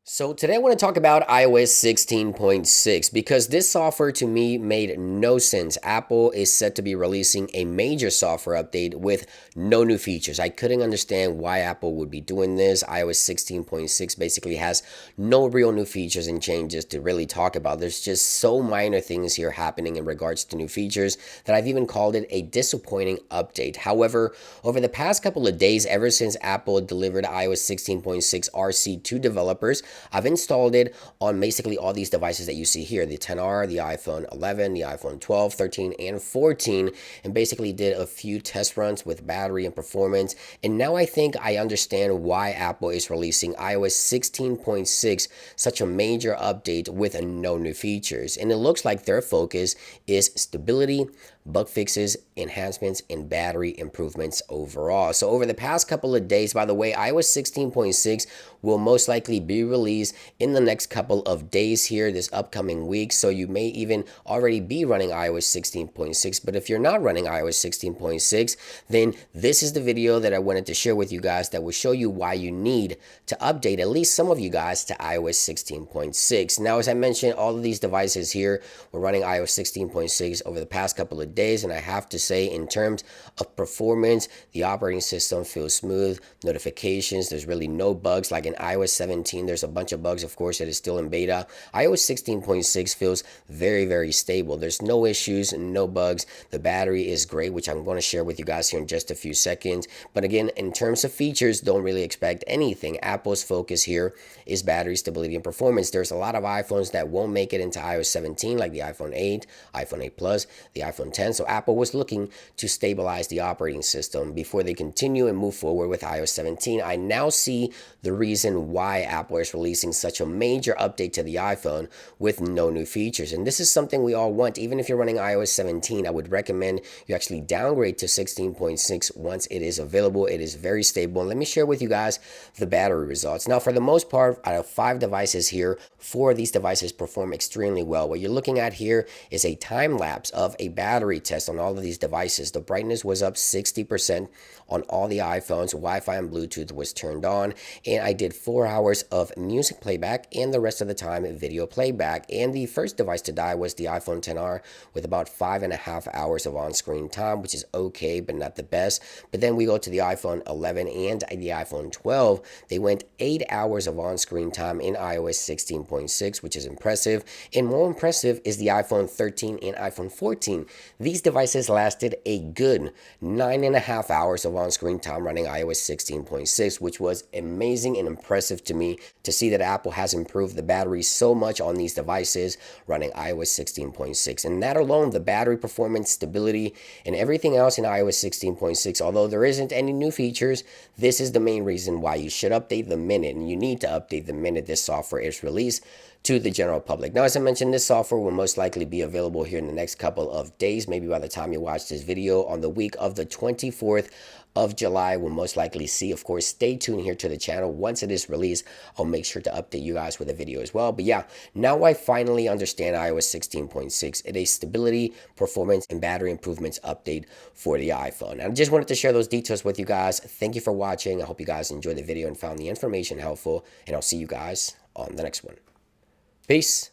So today I want to talk about iOS 16.6 because this software to me made no sense. Apple is set to be releasing a major software update with no new features. I couldn't understand why Apple would be doing this. iOS 16.6 basically has no real new features and changes to really talk about. There's just so minor things here happening in regards to new features that I've even called it a disappointing update. However, over the past couple of days, ever since Apple delivered iOS 16.6 RC to developers, I've installed it on basically all these devices that you see here, the XR, the iPhone 11, the iPhone 12, 13, and 14, and basically did a few test runs with battery and performance. And now I think I understand why Apple is releasing iOS 16.6, such a major update with no new features. And it looks like their focus is stability, bug fixes, enhancements, and battery improvements overall. So over the past couple of days, by the way, iOS 16.6 will most likely be released in the next couple of days here this upcoming week. So you may even already be running iOS 16.6. But if you're not running iOS 16.6, then this is the video that I wanted to share with you guys that will show you why you need to update at least some of you guys to iOS 16.6. Now, as I mentioned, all of these devices here were running iOS 16.6 over the past couple of days, and I have to say, in terms of performance, the operating system feels smooth. Notifications, there's really no bugs. Like in iOS 17, there's a bunch of bugs, of course, that is still in beta. iOS 16.6 feels very stable. There's no issues, no bugs. The battery is great, which I'm going to share with you guys here in just a few seconds. But again, in terms of features, don't really expect anything. Apple's focus here is battery stability and performance. There's a lot of iPhones that won't make it into iOS 17, like the iPhone 8, iPhone 8 Plus, the iPhone 10. So Apple was looking to stabilize the operating system before they continue and move forward with iOS 17. I now see the reason why Apple is releasing such a major update to the iPhone with no new features. And this is something we all want. Even if you're running iOS 17, I would recommend you actually downgrade to 16.6 once it is available. It is very stable. And let me share with you guys the battery results. Now, for the most part, out of 5 devices here, 4 of these devices perform extremely well. What you're looking at here is a time lapse of a battery test on all of these devices. The brightness was up 60% on all the iPhones. Wi-Fi and Bluetooth was turned on, and I did 4 hours of music playback and the rest of the time video playback. And the first device to die was the iPhone XR with about 5.5 hours of on-screen time, which is okay but not the best. But then we go to the iPhone 11 and the iPhone 12. They went 8 hours of on-screen time in iOS 16.6, which is impressive. And more impressive is the iPhone 13 and iPhone 14. These devices lasted a good 9.5 hours of on-screen time running iOS 16.6, which was amazing and impressive to me to see that Apple has improved the battery so much on these devices running iOS 16.6. And that alone, the battery performance, stability, and everything else in iOS 16.6, although there isn't any new features, this is the main reason why you should update the minute, and you need to update the minute this software is released to the general public. Now, as I mentioned, this software will most likely be available here in the next couple of days, maybe by the time you watch this video on the week of the 24th of July. We'll most likely see. Of course, stay tuned here to the channel. Once it is released, I'll make sure to update you guys with a video as well. But yeah, now I finally understand iOS 16.6. It is stability, performance, and battery improvements update for the iPhone. And I just wanted to share those details with you guys. Thank you for watching. I hope you guys enjoyed the video and found the information helpful, and I'll see you guys on the next one. Peace.